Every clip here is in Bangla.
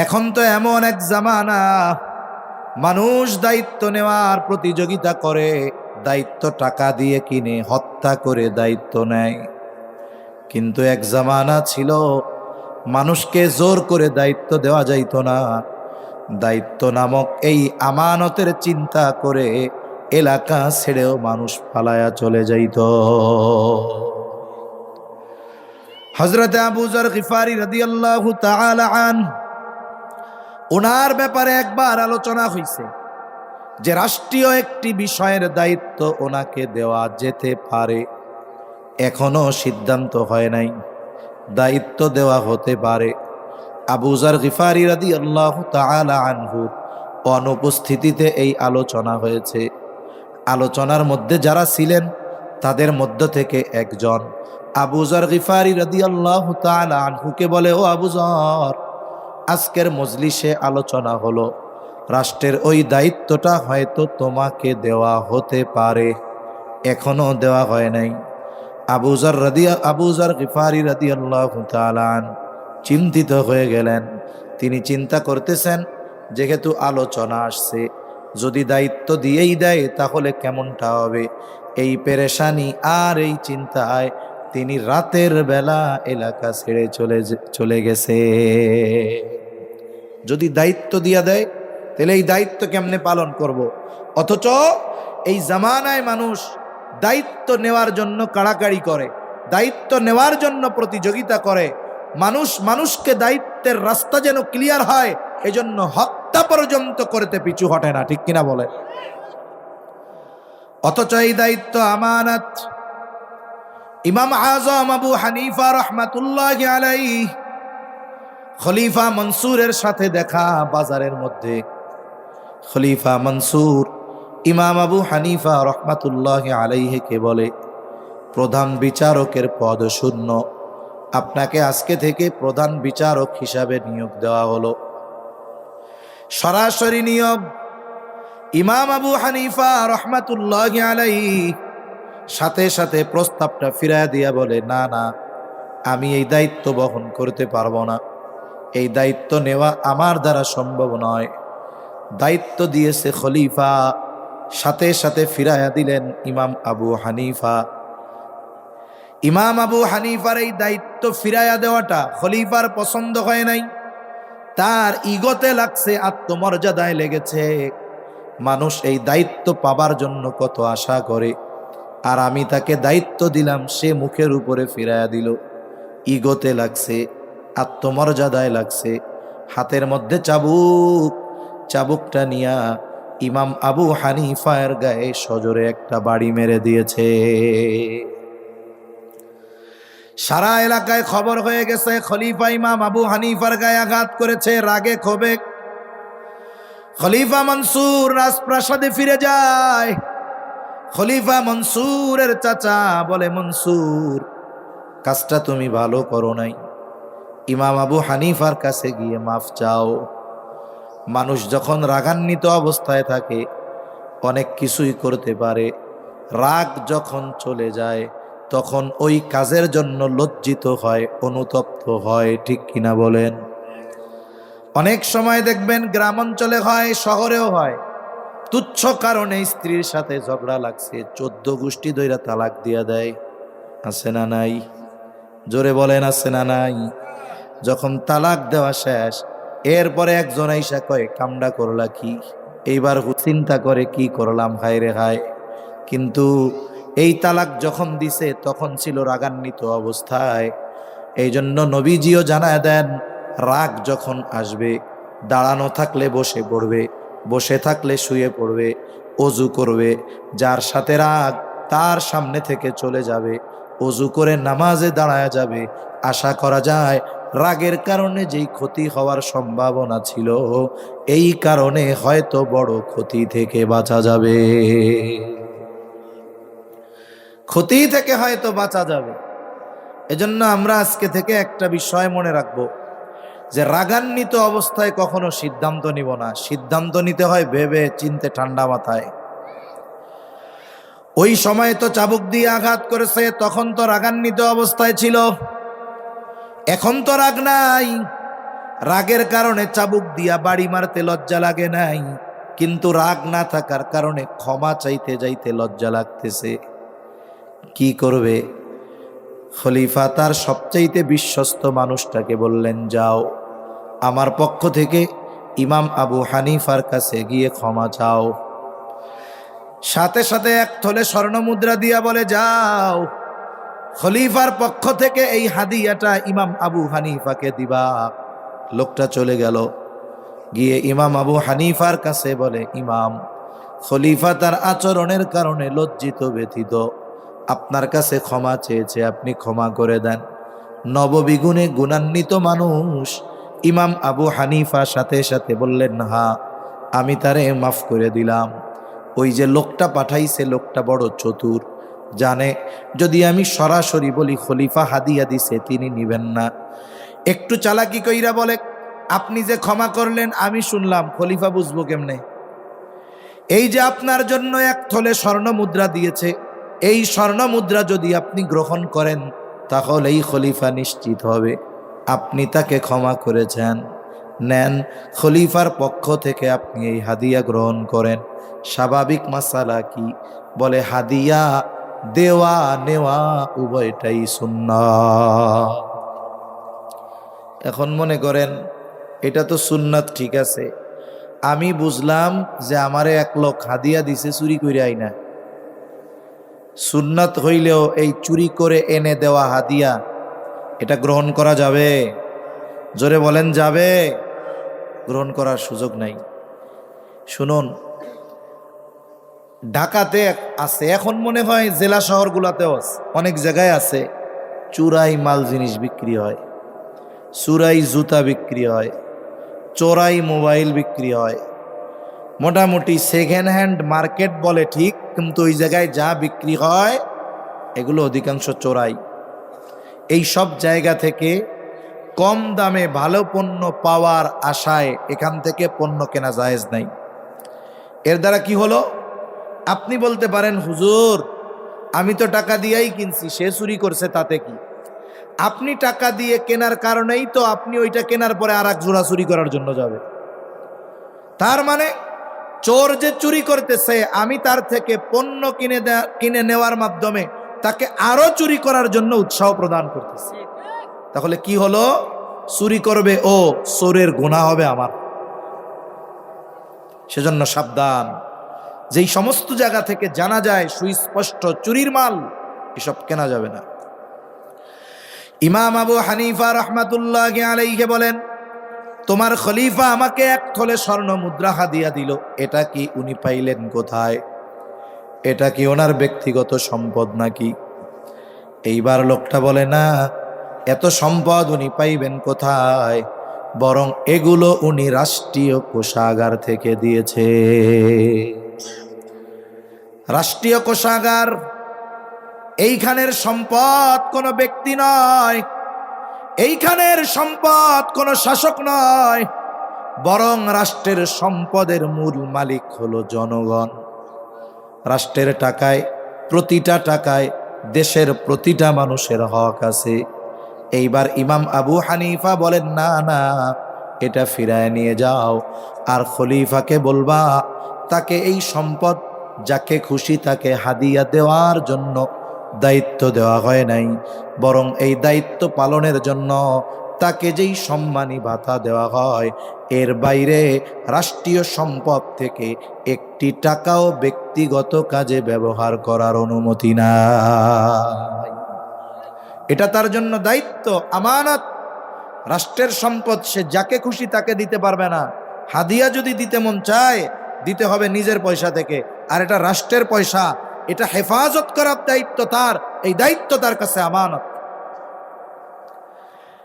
এখন তো এমন এক জামানা, মানুষ দায়িত্ব নেওয়ার প্রতিযোগিতা করে, দায়িত্ব টাকা দিয়ে কিনে হত্যা করে দায়িত্ব নেয়। কিন্তু এক জামানা ছিল, মানুষকে জোর করে দায়িত্ব দেওয়া যাইত না। দায়িত্ব নামক এই আমানতের চিন্তা করে এলাকা ছেড়েও মানুষ পালায়া চলে যাইত। হযরতে আবু যর গিফারি রাদিয়াল্লাহু তাআলা আনহু, ওনার ব্যাপারে একবার আলোচনা হয়েছে যে রাষ্ট্রীয় একটি বিষয়ের দায়িত্ব ওনাকে দেওয়া যেতে পারে। এখনো সিদ্ধান্ত হয় নাই, দায়িত্ব দেওয়া হতে পারে। আবু যর গিফারি রাদিয়াল্লাহু তাআলা আনহু অনুপস্থিতিতে এই আলোচনা হয়েছে। আলোচনার মধ্যে যারা ছিলেন তাদের মধ্য থেকে একজন আবু যর গিফারি রাদিয়াল্লাহু তাআলা আনহুকে বলে, ও আবু যর, আজকের মজলিসে আলোচনা হলো রাষ্ট্রের ওই দায়িত্বটা হয়তো তোমাকে দেওয়া হতে পারে, এখনো দেওয়া হয় নাই। আবু যর গিফারি রাদিয়াল্লাহু তাআলা আনহু চিন্তিত হয়ে গেলেন। তিনি চিন্তা করতেছেন, যেহেতু আলোচনা আসছে, যদি দায়িত্ব দিয়েই দেয় তাহলে কেমনটা হবে। এই পেরেশানি আর এই চিন্তায় তিনি রাতের বেলা এলাকা ছেড়ে চলে গেছে। যদি দায়িত্ব দিয়া দেয় তাহলে এই দায়িত্ব কেমনে পালন করব। অথচ এই জামানায় মানুষ দায়িত্ব নেওয়ার জন্য কাড়াকাড়ি করে, দায়িত্ব নেওয়ার জন্য প্রতিযোগিতা করে। মানুষকে দায়িত্বের রাস্তা যেন ক্লিয়ার হয়, এজন্য হত্যা পর্যন্ত করতে পিছু হটে না, ঠিক কিনা বলে। অথচ এই দায়িত্ব আমানত। ইমাম আযম আবু হানিফা রাহমাতুল্লাহি আলাইহি খলিফা মনসুরের সাথে দেখা বাজারের মধ্যে। খলিফা মনসুর ইমাম আবু হানিফা রাহমাতুল্লাহি আলাইহিকে বলে, প্রধান বিচারকের পদ শূন্য, আপনাকে আজকে থেকে প্রধান বিচারক হিসাবে নিয়োগ দেওয়া হলো। সরাসরি নিয়োগ। ইমাম আবু হানিফা রাহমাতুল্লাহি আলাইহি সাথে সাথে প্রস্তাবটা ফিরায় দিয়া বলে, না না, আমি এই দায়িত্ব বহন করতে পারবো না, এই দায়িত্ব নেওয়া আমার দ্বারা সম্ভব নয়। দায়িত্ব দিয়েছে খলিফা, সাথে সাথে ফিরাইয়া দিলেন ইমাম আবু হানিফা। ইমাম আবু হানিফার এই দায়িত্ব ফিরাইয়া দেওয়াটা খলিফার পছন্দ হয় নাই। তার ইগোতে লাগছে, আত্মমর্যাদায় লেগেছে। মানুষ এই দায়িত্ব পাবার জন্য কত আশা করে, আর আমি তাকে দায়িত্ব দিলাম, সে মুখের উপরে ফিরাইয়া দিল। ইগোতে লাগছে, আত্মমর্যাদায় লাগছে। হাতের মধ্যে চাবুক, চাবুকটা নিয়া ইমাম আবু হানিফার গায়ে সজোরে একটা বাড়ি মেরে দিয়েছে। সারা এলাকায় খবর হয়ে গেছে, খলিফা ইমাম আবু হানিফার গায়ে আঘাত করেছে। রাগে ক্ষোভে খলিফা মনসুর রাজপ্রাসাদে ফিরে যায়। খলিফা মনসুরের চাচা বলে, মনসুর, কাজটা তুমি ভালো করো নাই, ইমাম আবু হানিফার কাছে গিয়ে মাফ চাও। মানুষ যখন রাগান্বিত অবস্থায় থাকে অনেক কিছুই করতে পারে, রাগ যখন চলে যায় তখন ওই কাজের জন্য লজ্জিত হয়, অনুতপ্ত হয়, ঠিক কিনা বলেন। অনেক সময় দেখবেন গ্রাম অঞ্চলে হয়, শহরেও হয়, তুচ্ছ কারণে স্ত্রীর সাথে ঝগড়া লাগছে, 14 গোষ্ঠী ধইরা তালাক দিয়া দেয়। আছে না নাই? জোরে বলেন, আছে না নাই? যখন তালাক দেওয়া শেষ, এরপরে একজন আইসা কয়, কামডা করলা কি? এইবার চিন্তা করে, কি করলাম, হায় রে হায়। কিন্তু এই তালাক যখন দিছে তখন ছিল রাগান্বিত অবস্থায়। এই জন্য নবীজিও জানায় দেন, রাগ যখন আসবে, দাঁড়ানো থাকলে বসে পড়বে, বসে থাকলে শুয়ে পড়বে, অজু করবে। যার সাথে রাগ তার সামনে থেকে চলে যাবে, অজু করে নামাজে দাঁড়ায় যাবে। আশা করা যায় রাগের কারণে যেই ক্ষতি হওয়ার সম্ভাবনা ছিল, এই কারণে হয়তো বড় ক্ষতি থেকে বাঁচা যাবে, ক্ষতি থেকে হয়তো বাঁচা যাবে। এজন্য আমরা আজকে থেকে একটা বিষয় মনে রাখবো, যে রাগান্বিত অবস্থায় কখনো সিদ্ধান্ত নিব না। সিদ্ধান্ত নিতে হয় ভেবে চিন্তে, ঠান্ডা মাথায়। ওই সময় তো চাবুক দিয়ে আঘাত করেছে, তখন তো রাগান্বিত অবস্থায় ছিল, এখন তো রাগ নাই। রাগের কারণে চাবুক দিয়া বাড়ি মারতে লজ্জা লাগে নাই, কিন্তু রাগ না থাকার কারণে ক্ষমা চাইতে যাইতে লজ্জা লাগতেছে। কি করবে? খলিফা তার সবচাইতে বিশ্বস্ত মানুষটাকে বললেন, যাও আমার পক্ষ থেকে ইমাম আবু হানিফার কাছে গিয়ে ক্ষমা চাও। সাথে সাথে এক থলে স্বর্ণমুদ্রা দিয়া বলে, যাও খলিফার পক্ষ থেকে এই হাদিয়াটা ইমাম আবু হানিফাকে দিবা। লোকটা চলে গেল, গিয়ে ইমাম আবু হানিফার কাছে বলে, ইমাম, খলিফা তার আচরণের কারণে লজ্জিত ব্যথিত, আপনার কাছে ক্ষমা চেয়েছে, আপনি ক্ষমা করে দেন। নববিগুণে গুণান্বিত মানুষ ইমাম আবু হানিফা সাথে সাথে বললেন, হ্যাঁ আমি তারে মাফ করে দিলাম। ওই যে লোকটা পাঠাইছে, লোকটা বড় চতুর, জানে যদি আমি সরাসরি বলি খলিফা হাদিয়া দিছে, তিনি নিবেন না। একটু চালাকি কইরা বলে, আপনি যে ক্ষমা করলেন আমি শুনলাম, খলিফা বুঝবো কেমনে? এই যে আপনার জন্য এক থলে স্বর্ণ মুদ্রা দিয়েছে, এই স্বর্ণ মুদ্রা যদি আপনি গ্রহণ করেন তাহলে এই খলিফা নিশ্চিত হবে আপনি তাকে ক্ষমা করেছেন। নেন, খলিফার পক্ষ থেকে আপনি এই হাদিয়া গ্রহণ করেন। স্বাভাবিক মাসালা কি? বলে হাদিয়া দেওয়া নেওয়া উভয়টাই সুন্নাত। এখন মনে করেন এটা তো সুন্নাত, ঠিক আছে, আমি বুঝলাম যে আমারে এক লোক হাদিয়া দিছে চুরি করে আইনা। সুন্নাত হইলেও এই চুরি করে এনে দেওয়া হাদিয়া এটা গ্রহণ করা যাবে? জোরে বলেন, যাবে? গ্রহণ করার সুযোগ নাই। শুনুন, ঢাকাতে আছে, এখন মনে হয় জেলা শহরগুলোতেও আছে, অনেক জায়গায় আছে, চুরাই মাল জিনিস বিক্রি হয়, চুরাই জুতা বিক্রি হয়, চোরাই মোবাইল বিক্রি হয়। মোটামুটি সেকেন্ড হ্যান্ড মার্কেট বলে ঠিক, কিন্তু ওই জায়গায় যা বিক্রি হয় এগুলো অধিকাংশ চোরাই। এই সব জায়গা থেকে কম দামে ভালো পণ্য পাওয়ার আশায় এখান থেকে পণ্য কেনা জায়েজ নাই। এর দ্বারা কি হলো? আপনি বলতে পারেন, হুজুর আমি তো টাকা দিয়েই কিনছি, সে চুরি করছে তাতে কি? আপনি টাকা দিয়ে কেনার কারণেই তো আপনি ওইটা কেনার পরে আর এক জোড়া চুরি করার জন্য যাবে। তার মানে চোর যে চুরি করতেছে, আমি তার থেকে পণ্য কিনে নেওয়ার মাধ্যমে তাকে আরো চুরি করার জন্য উৎসাহ প্রদান করতেছে। তাহলে কি হলো? চুরি করবে ও, চোরের গুনাহ হবে আমার। সেজন্য সাবধান, যেই সমস্ত জায়গা থেকে জানা যায় সুস্পষ্ট চুরির মাল, এসব কেনা যাবে না। ইমাম আবু হানিফা রাহমাতুল্লাহি আলাইহি বলেন, তোমার খলিফা আমাকে এক থলে স্বর্ণ মুদ্রা হাদিয়া দিল, এটা কি উনি পাইলেন কোথায়? এটা কি ওনার ব্যক্তিগত সম্পদ নাকি? এইবার লোকটা বলে, না, এত সম্পদ উনি পাইবেন কোথায়, বরং এগুলো উনি রাষ্ট্রীয় কোষাগার থেকে দিয়েছে। রাষ্ট্রীয় কোষাগার, এইখানের সম্পদ কোনো ব্যক্তি নয়, এইখানের সম্পদ কোনো শাসক নয়, বরং রাষ্ট্রের সম্পদের মূল মালিক হলো জনগণ। রাষ্ট্রের টাকায়, প্রতিটা টাকায় দেশের প্রতিটা মানুষের হক আছে। এইবার ইমাম আবু হানিফা বলেন, না না, এটা ফিরায় নিয়ে যাও, আর খলিফাকে বলবা তাকে এই সম্পদ যাকে খুশি তাকে হাদিয়া দেওয়ার জন্য দায়িত্ব দেওয়া হয় নাই, বরং এই দায়িত্ব পালনের জন্য তাকে যেই সম্মানী ভাতা দেওয়া হয়, এর বাইরে রাষ্ট্রীয় সম্পদ থেকে একটি টাকাও ব্যক্তিগত কাজে ব্যবহার করার অনুমতি নাই। এটা তার জন্য দায়িত্ব, আমানত। রাষ্ট্রের সম্পদ সে যাকে খুশি তাকে দিতে পারবে না। হাদিয়া যদি দিতে মন চায়, দিতে হবে নিজের পয়সা থেকে, আর এটা রাষ্ট্রের পয়সা, এটা হেফাজত করার দায়িত্ব তার, এই দায়িত্ব তার কাছে আমানত।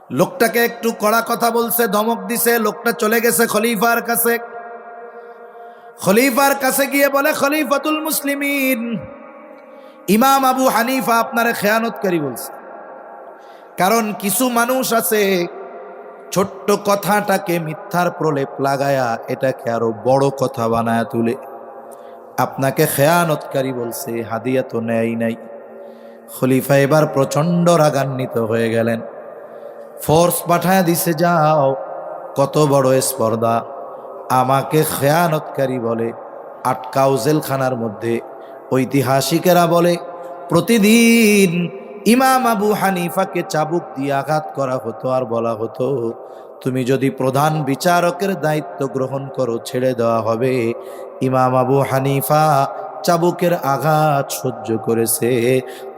লোকটাকে একটু কড়া কথা বলছে, ধমক দিছে, লোকটা চলে গেছে খলিফার কাছে। খলিফার কাছে গিয়ে বলে, খলিফাতুল মুসলিমিন, ইমাম আবু হানিফা আপনারে খেয়ানতকারী বলছে। কারণ কিছু মানুষ আছে ছোট্ট কথাটাকে মিথ্যার প্রলেপ লাগায়া এটাকে আরো বড় কথা বানায়া তুলে। আপনাকে খেয়ানতকারী বলছে, হাদিয়া তো নেয় নাই। খলিফা এবার প্রচন্ড রাগান্বিত হয়ে গেলেন, ফোর্স পাঠায় দিছে, যাও কত বড় স্পর্ধা! আমাকে খেয়ানতকারী বলে, আটকাও জেলখানার মধ্যে। ঐতিহাসিকেরা বলে প্রতিদিন ইমাম আবু হানিফাকে চাবুক দিয়ে আঘাত করা হতো, আর বলা হতো তুমি যদি প্রধান বিচারকের দায়িত্ব গ্রহণ করো ছেড়ে দেওয়া হবে। ইমাম আবু হানিফা চাবুকের আঘাত সহ্য করেছে,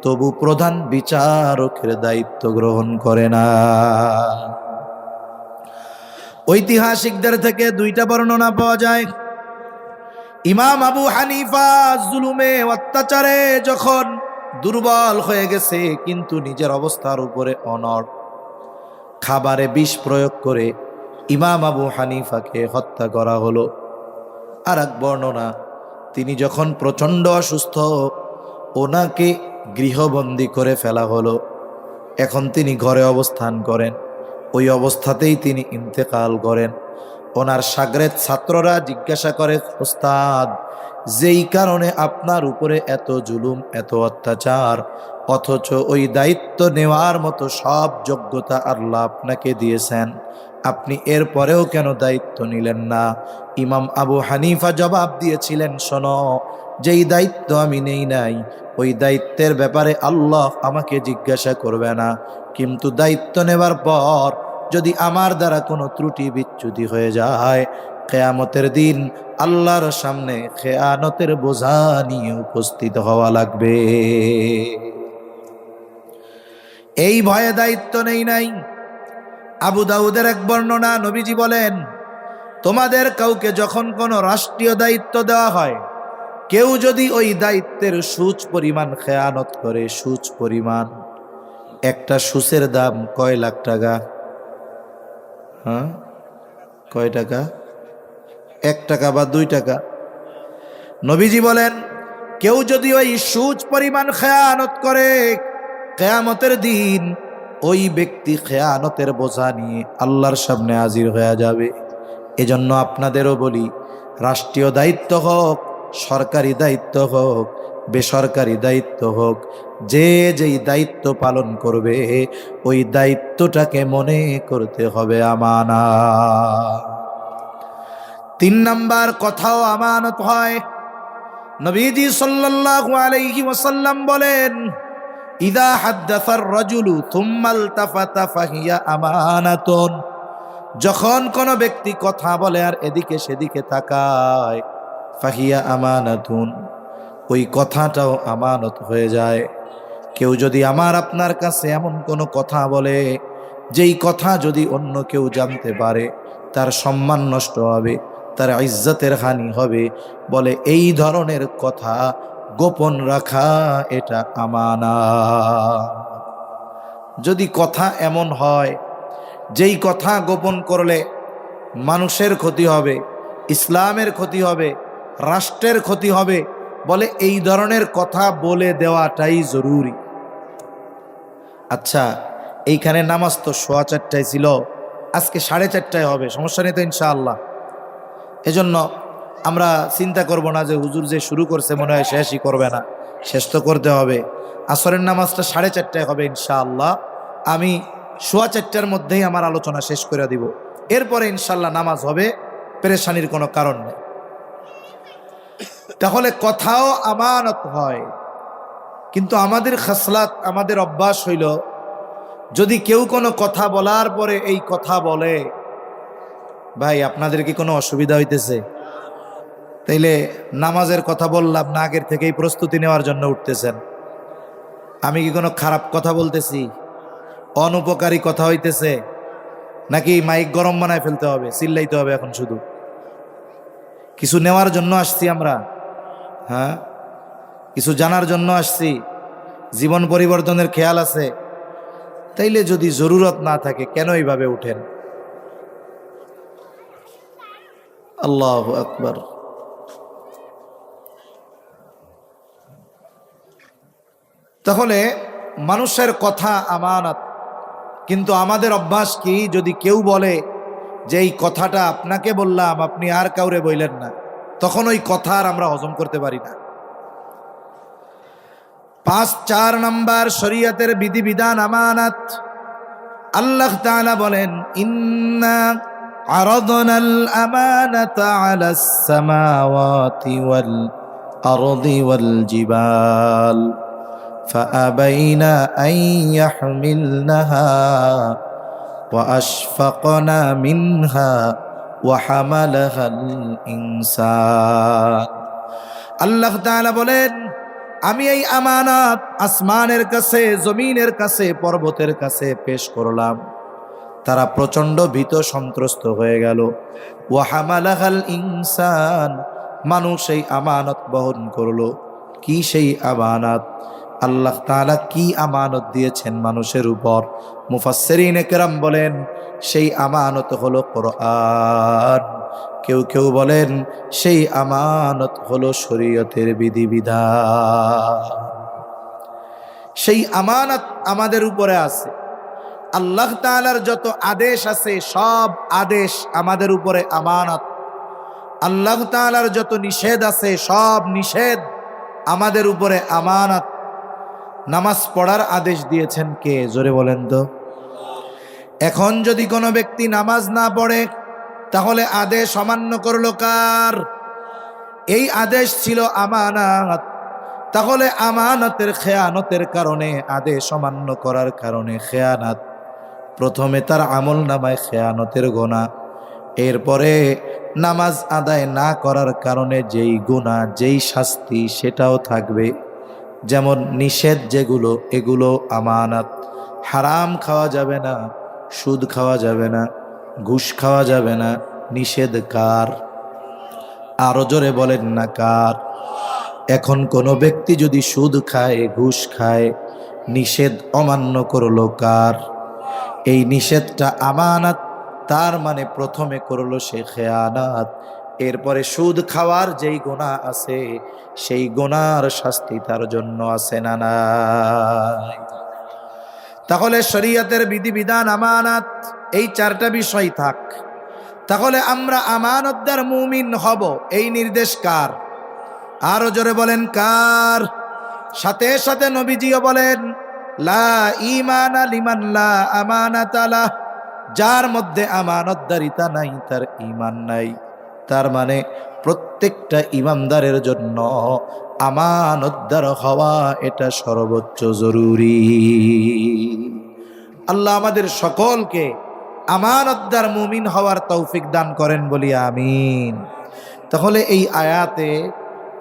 তবু প্রধান বিচারকের দায়িত্ব গ্রহণ করে না। ঐতিহাসিকদের থেকে দুইটা বর্ণনা পাওয়া যায়। ইমাম আবু হানিফা জুলুমে অত্যাচারে যখন দুর্বল হয়ে গেছে, কিন্তু নিজের অবস্থার উপরে অনড়, খাবারে বিষ প্রয়োগ করে ইমাম আবু হানিফাকে হত্যা করা হলো। আর এক বর্ণনা, তিনি যখন প্রচণ্ড অসুস্থ, ওনাকে গৃহবন্দী করে ফেলা হলো। এখন তিনি ঘরে অবস্থান করেন, ওই অবস্থাতেই তিনি ইন্তেকাল করেন। ওনার শাগরেদ ছাত্ররা জিজ্ঞাসা করে, ওস্তাদ, যেই কারণে আপনার উপরে এত জুলুম, এত অত্যাচার, অথচ ওই দায়িত্ব নেওয়ার মতো সব যোগ্যতা আল্লাহ আপনাকে দিয়েছেন, আপনি এর পরেও কেন দায়িত্ব নিলেন না? ইমাম আবু হানিফা জবাব দিয়েছিলেন, শোনো, যেই দায়িত্ব আমি নেই নাই, ওই দায়িত্বের ব্যাপারে আল্লাহ আমাকে জিজ্ঞাসা করবে না, কিন্তু দায়িত্ব নেবার পর যদি আমার দ্বারা কোনো ত্রুটি বিচ্যুতি হয়ে যায়, কিয়ামতের দিন আল্লাহর সামনে খেয়ানতের বোঝা নিয়ে উপস্থিত হওয়া লাগবে। এই ভয়ে দায়িত্ব নেই নাই। আবু দাউদের এক বর্ণনা, নবীজি বলেন, তোমাদের কাউকে যখন কোনো রাষ্ট্রীয় দায়িত্ব দেওয়া হয়, কেউ যদি ওই দায়িত্বের সুচ পরিমাণ খেয়ানত করে, সুচ পরিমাণ, একটা সুচের দাম কয় লাখ টাকা? হ্যাঁ, কয় টাকা? 1 টাকা বা 2 টাকা? নবীজি বলেন, কেউ যদি ওই সুচ পরিমাণ খেয়ানত করে, কিয়ামতের দিন ওই ব্যক্তি খেয়ানতের বোঝা নিয়ে আল্লাহর সামনে হাজির হয়ে যাবে। এজন্য আপনাদেরও বলি, রাষ্ট্রীয় দায়িত্ব হোক, সরকারি দায়িত্ব হোক, বেসরকারি দায়িত্ব হোক, যে যেই দায়িত্ব পালন করবে, ওই দায়িত্বটাকে মনে করতে হবে আমানত। 3 নাম্বার, কথাও আমানত হয়। নবীজি সাল্লাল্লাহু আলাইহি ওয়াসাল্লাম বলেন, ইদা হাদ্দাসার রাজুলু থুম্মা ইলতাফাতা ফাহিয়া আমানাতুন। যখন কোনো ব্যক্তি কথা বলে আর এদিকে সেদিকে তাকায়, ফাহিয়া আমানাতুন, ওই কথাটাও আমানত হয়ে যায়। কেউ যদি আমার আপনার কাছে এমন কোনো কথা বলে, যেই কথা যদি অন্য কেউ জানতে পারে, তার সম্মান নষ্ট হবে, তার ইজ্জতের হানি হবে, বলে এই ধরনের কথা গোপন রাখা এটা আমানত। যদি কথা এমন হয় যেই কথা গোপন করলে মানুষের ক্ষতি হবে, ইসলামের ক্ষতি হবে, রাষ্ট্রের ক্ষতি হবে, বলে এই ধরনের কথা বলে দেওয়াটাই জরুরি। আচ্ছা, এইখানে নামাজ তো 4:15 ছিল, আজকে 4:30 হবে, সমস্যা নেই তো ইনশাআল্লাহ? এজন্য আমরা চিন্তা করব না যে হুজুর যে শুরু করছে মনে হয় শেষই করবে না, শেষ তো করতে হবে। আসরের নামাজটা 4:30 হবে ইনশাআল্লাহ। আমি 4:15 মধ্যেই আমার আলোচনা শেষ করে দিব, এরপরে ইনশাআল্লাহ নামাজ হবে, পেরেশানির কোনো কারণ নেই। তাহলে কথাও আমানত হয়, কিন্তু আমাদের খাসলাত, আমাদের অভ্যাস হইল, যদি কেউ কোনো কথা বলার পরে এই কথা বলে, ভাই আপনাদের কি কোনো অসুবিধা হইতেছে? তাইলে নামাজের কথা বললাম না, আগের থেকেই প্রস্তুতি নেওয়ার জন্য উঠতেছেন। আমি কি কোনো খারাপ কথা বলতেছি? অনুপকারী কথা হইতেছে? নাকি মাইক গরম বানায় ফেলতে হবে, চিল্লাইতে হবে এখন? শুধু কিছু নেওয়ার জন্য আসছি আমরা, হ্যাঁ, কিছু জানার জন্য আসছি, জীবন পরিবর্তনের খেয়াল আছে। তাইলে যদি জরুরত না থাকে কেন এইভাবে উঠেন? আল্লাহু আকবার। তাহলে মানুষের কথা আমানত, কিন্তু আমাদের অভ্যাস কি? যদি কেউ বলে যে এই কথাটা আপনাকে বললাম, আপনি আর কাউরে বললেন না, তখন ওই কথা আর আমরা হজম করতে পারি না। 4 নাম্বার, শরীয়তের বিধিবিধান আমানত। আল্লাহ তাআলা বলেন, ইন্না عرضنا الأمانة على السماوات والأرض والجبال فأبين أن يحملنها وأشفقن منها وحملها الإنسان আল্লাহ তাআলা বলেন, আমি এই আমানত আসমানের কাছে, জমিনের কাছে, পর্বতের কাছে পেশ করলাম। তারা প্রচণ্ড ভীত সন্ত্রস্ত হয়ে গেল। ওয়া হামালাহাল ইনসান, মানুষ এই আমানত বহন করলো। কি সেই আমানত? আল্লাহ তাআলা কি আমানত দিয়েছেন মানুষের উপর? মুফাসসিরিনে কেরাম বলেন সেই আমানত হলো কোরআন। কেউ কেউ বলেন সেই আমানত হলো শরীয়তের বিধিবিধান। সেই আমানত আমাদের উপরে আছে। আল্লাহ তাআলার যত আদেশ আছে সব আদেশ আমাদের উপরে আমানত। আল্লাহ তাআলার যত নিষেধ আছে সব নিষেধ আমাদের উপরে আমানত। নামাজ পড়ার আদেশ দিয়েছেন কে? জোরে বলেন তো। এখন যদি কোনো ব্যক্তি নামাজ না পড়ে তাহলে আদেশ অমান্য করলো কার? এই আদেশ ছিল আমানত। তাহলে আমানতের খেয়ানতের কারণে, আদেশ অমান্য করার কারণে খেয়ানত, প্রথমে তার আমল নামায় খেয়ানতের গুনাহ, এরপরে নামাজ আদায় না করার কারণে যেই গুনাহ, যেই শাস্তি সেটাও থাকবে। যেমন নিষেধ যেগুলো, এগুলো আমানত। হারাম খাওয়া যাবে না, সুদ খাওয়া যাবে না, ঘুষ খাওয়া যাবে না। নিষেধ কার? আরো জোরে বলেন না কার? এখন কোনো ব্যক্তি যদি সুদ খায়, ঘুষ খায়, নিষেধ অমান্য করলো কার? এই নিষেধটা আমানত, তার মানে প্রথমে করলো সে খেয়ানত। এরপরে সুদ খাওয়ার যেই গুনাহ আছে সেই গুনার শাস্তি তার জন্য আছে না নাই? তাহলে শরীয়তের বিধিবিধান, আমানত, এই চারটা বিষয় থাক। তাহলে আমরা আমানতদার মুমিন হব, এই নির্দেশ কার? আরো জোরে বলেন কার? সাথে সাথে নবীজিও বলেন লা ঈমানা লিমান লা আমানাতা লাহ, যার মধ্যে আমানতদারিতা নাই তার ঈমান নাই। তার মানে প্রত্যেকটা ঈমানদারের জন্য আমানতদার হওয়া এটা সর্বোচ্চ জরুরি। আল্লাহ আমাদের সকলকে আমানতদার মুমিন হওয়ার তৌফিক দান করেন, বলি আমিন। তাহলে এই আয়াতে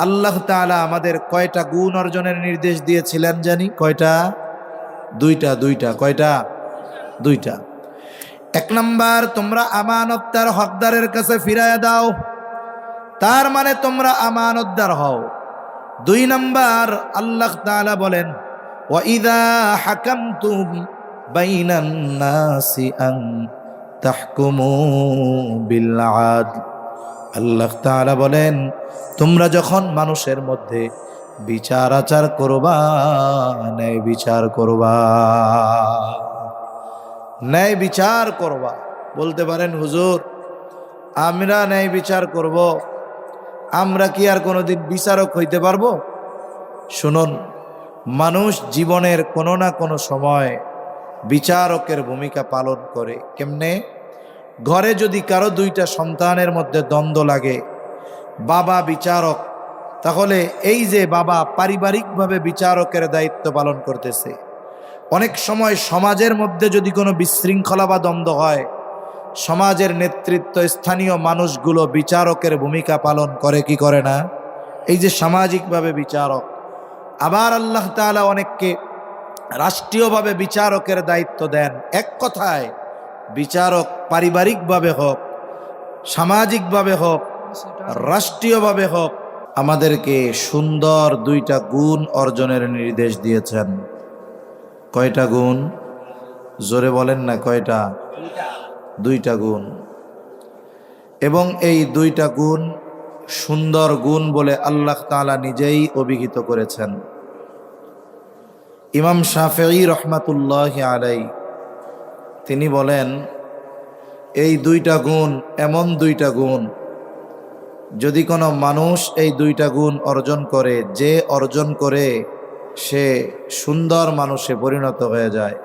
আল্লাহ তাআলা আমাদের কয়টা গুণ অর্জনের নির্দেশ দিয়েছিলেন জানি? কয়টা? দুইটা। কয়টা? দুইটা। এক নাম্বার, তোমরা আমানতদার হকদারের কাছে ফিরাইয়া দাও, তার মানে তোমরা আমানতদার হও। দুই নাম্বার, আল্লাহ তাআলা বলেন ওয়া ইযা হাকামতুম বাইনান নাসি আন তাহকুমু বিল আদল। আল্লাহ তাআলা বলেন তোমরা যখন মানুষের মধ্যে বিচার আচার করবা, ন্যায় বিচার করবা, ন্যায় বিচার করবা। বলতে পারেন হুজুর আমরা ন্যায় বিচার করব, আমরা কি আর কোনোদিন বিচারক হইতে পারবো? শুনুন, মানুষ জীবনের কোনো না কোনো সময় বিচারকের ভূমিকা পালন করে। কেমনে? ঘরে যদি কারো দুইটা সন্তানের মধ্যে দ্বন্দ্ব লাগে, বাবা বিচারক, তাহলে এই যে বাবা পারিবারিকভাবে বিচারকের দায়িত্ব পালন করতেছে। অনেক সময় সমাজের মধ্যে যদি কোনো বিশৃঙ্খলা বা দ্বন্দ্ব হয়, সমাজের নেতৃত্ব, স্থানীয় মানুষগুলো বিচারকের ভূমিকা পালন করে কি করে না? এই যে সামাজিকভাবে বিচারক। আবার আল্লাহ তাআলা অনেককে রাষ্ট্রীয়ভাবে বিচারকের দায়িত্ব দেন। এক কথায় বিচারক পারিবারিকভাবে হোক, সামাজিকভাবে হোক, রাষ্ট্রীয়ভাবে হোক, আমাদেরকে সুন্দর দুইটা গুণ অর্জনের নির্দেশ দিয়েছেন। কয়টা গুণ? জোরে বলেন না কয়টা? দুইটা গুণ। এবং এই দুইটা গুণ সুন্দর গুণ বলে আল্লাহ তাআলা নিজেই অভিহিত করেছেন। ইমাম শাফিঈ রহমাতুল্লাহি আলাইহি তিনি বলেন এই দুইটা গুণ এমন দুইটা গুণ, যদি কোনো মানুষ এই দুইটা গুণ অর্জন করে, যে অর্জন করে সে সুন্দর মানুষে পরিণত হয়ে যায়,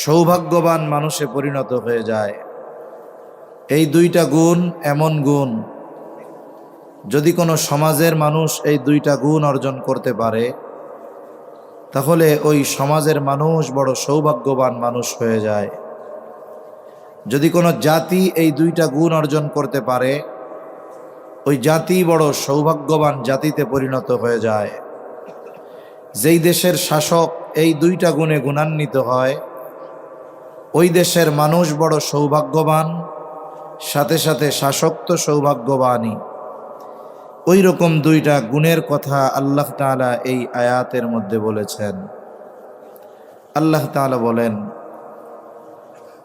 সৌভাগ্যবান মানুষে পরিণত হয়ে যায়। এই দুইটা গুণ এমন গুণ, যদি কোনো সমাজের মানুষ এই দুইটা গুণ অর্জন করতে পারে তাহলে ওই সমাজের মানুষ বড় সৌভাগ্যবান মানুষ হয়ে যায়। যদি কোনো জাতি এই দুইটা গুণ অর্জন করতে পারে ওই জাতি বড় সৌভাগ্যবান জাতিতে পরিণত হয়ে যায়। যেই দেশের শাসক এই দুইটা গুণে গুণান্বিত হয় ওই দেশের মানুষ বড় সৌভাগ্যবান, সাথে সাথে শাসক তো সৌভাগ্যবানই। ওই রকম দুইটা গুণের কথা আল্লাহ তাআলা এই আয়াতের মধ্যে বলেছেন। আল্লাহ তাআলা বলেন,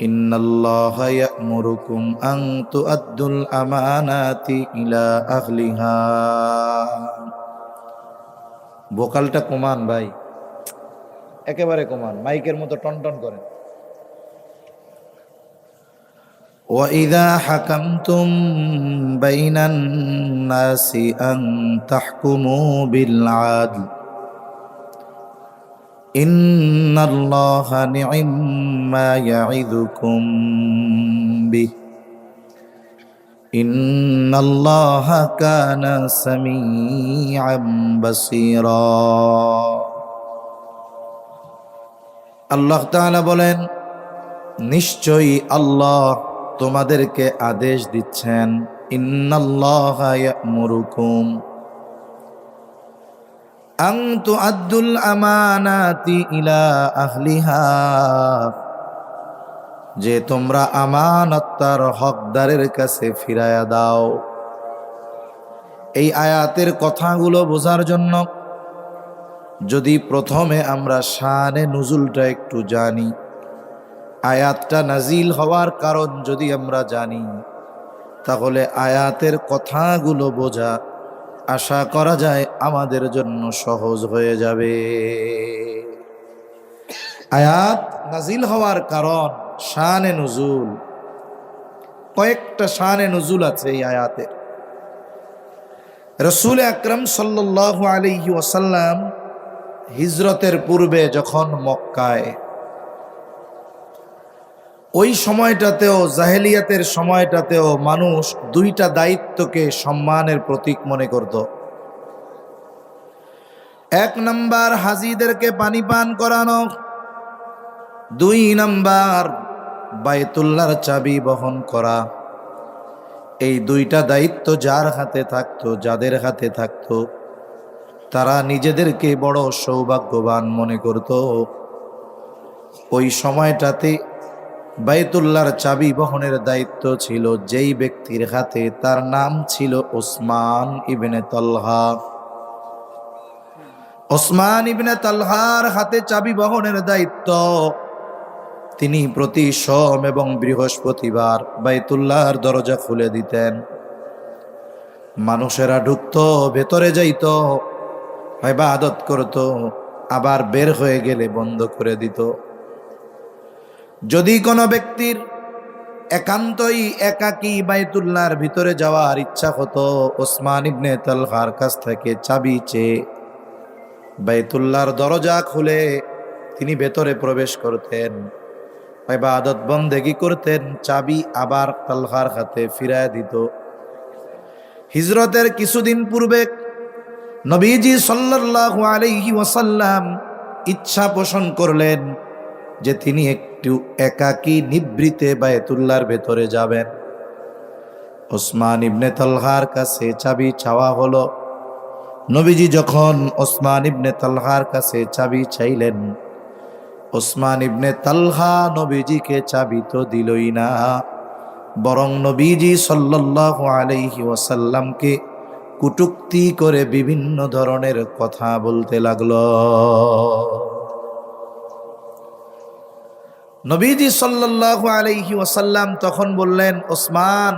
ইন্নাল্লাহা ইয়া'মুরুকুম আন তু'আদ্দুল আমানাতি ইলা আহলিহা। ভোকালটা কমান ভাই, একেবারে কমান, মাইকের মতো টনটন করেন। وَإِذَا حَكَمْتُمْ بَيْنَ النَّاسِ أَن تَحْكُمُوا بِالْعَدْلِ إِنَّ اللَّهَ نِعِمَّا يَعِظُكُم بِهِ إِنَّ اللَّهَ كَانَ سَمِيعًا بَصِيرًا। আল্লাহ তাআলা বলেন, নিশ্চয়ই আল্লাহ তোমাদেরকে আদেশ দিচ্ছেন, ইন্নাল্লাহা ইয়া'মুরুকুম আন তু'আদ্দুল আমানাতি ইলা আহলিহা, যে তোমরা আমানত তার হকদারের কাছে ফিরায়া দাও। এই আয়াতের কথাগুলো বোঝার জন্য যদি প্রথমে আমরা শানে নুজুলটা একটু জানি, আয়াতটা নাজিল হওয়ার কারণ যদি আমরা জানি তাহলে আয়াতের কথাগুলো বোঝা আশা করা যায় আমাদের জন্য সহজ হয়ে যাবে। আয়াত নাজিল হওয়ার কারণ শানে নুজুল, কয়েকটা শানে নুজুল আছে এই আয়াতের। রাসূল আকরাম সাল্লাল্লাহু আলাইহি ওয়াসাল্লাম হিজরতের পূর্বে যখন মক্কায়, ওই সময়টাতেও জাহেলিয়াতের সময়টাতেও মানুষ দুইটা দায়িত্বকে সম্মানের প্রতীক মনে করত। এক নাম্বার হাজীদেরকে পানি পান করানো, দুই নাম্বার বাইতুল্লাহর চাবি বহন করা। এই দুইটা দায়িত্ব যার হাতে থাকতো, যাদের হাতে থাকতো, তারা নিজেদেরকে বড় সৌভাগ্যবান মনে করত। ওই সময়টাতে বাইতুল্লাহর চাবি বহনের দায়িত্ব ছিল যেই ব্যক্তির হাতে, তার নাম ছিল ওসমান ইবনে তালহা। ওসমান ইবনে তালহার হাতে চাবি বহনের দায়িত্ব। তিনি প্রতি সোম এবং বৃহস্পতিবার বাইতুল্লাহর দরজা খুলে দিতেন। মানুষেরা ঢুকতো, ভেতরে যাইত, ইবাদত করত, আবার বের হয়ে গেলে বন্ধ করে দিত। যদি কোনো ব্যক্তির একান্তই একাকী বাইতুল্লাহর ভিতরে যাওয়ার ইচ্ছা হতো, ওসমান ইবনে তালহার কাছ থেকে চাবি চেয়ে বাইতুল্লাহর দরজা খুলে তিনি ভেতরে প্রবেশ করতেন, ইবাদত বন্দেগী করতেন, চাবি আবার তালহার হাতে ফিরায় দিত। হিজরতের কিছুদিন পূর্বে নবীজি সাল্লাল্লাহু আলাইহি ওয়াসাল্লাম ইচ্ছা পোষণ করলেন যে তিনি একটু একাকী নিভৃতে বায়তুল্লাহর ভেতরে যাবেন। ওসমান ইবনে তালহার কাছে চাবি চাওয়া হলো। নবীজি যখন ওসমান ইবনে তালহার কাছে চাবি চাইলেন, ওসমান ইবনে তালহা নবীজিকে চাবি তো দিলই না, বরং নবীজি সাল্লাল্লাহু আলাইহি ওয়াসাল্লামকে কুটুক্তি করে বিভিন্ন ধরনের কথা বলতে লাগলো। নবীজি সাল্লাল্লাহু আলাইহি ওয়াসাল্লাম তখন বললেন, ওসমান,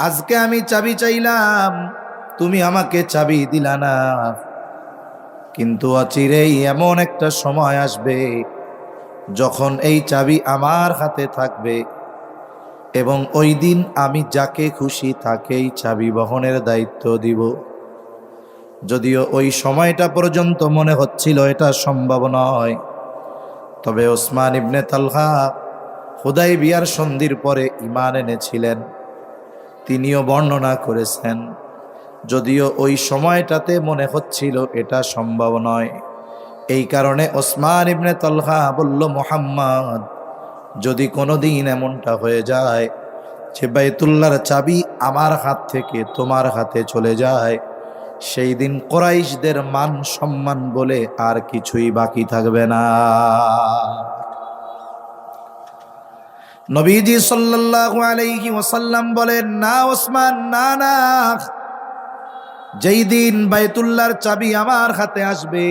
আজকে আমি চাবি চাইলাম, তুমি আমাকে চাবি দিলা না, কিন্তু অচিরেই এমন একটা সময় আসবে যখন এই চাবি আমার হাতে থাকবে এবং ওই দিন আমি যাকে খুশি তাকেই চাবি বহনের দায়িত্ব দিব। যদিও ওই সময়টা পর্যন্ত মনে হচ্ছিল এটা সম্ভব নয়, তবে ওসমান ইবনে তালহা হুদায়বিয়ার সন্ধির পরে ঈমান এনেছিলেন, তিনিও বর্ণনা করেছেন। যদিও ওই সময়টাতে মনে হচ্ছিল এটা সম্ভব নয়, এই কারণে ওসমান ইবনে তালহা বলল, মুহাম্মদ, যদি কোনোদিন এমনটা হয়ে যায় যে বাইতুল্লাহর চাবি আমার হাত থেকে তোমার হাতে চলে যায়, সেই দিন কুরাইশদের মান সম্মান বলে আর কিছুই বাকি থাকবে না। নবীজি সাল্লাল্লাহু আলাইহি ওয়াসাল্লাম বলেন, না ওসমান, না না, যেই দিন বাইতুল্লাহর চাবি আমার হাতে আসবে,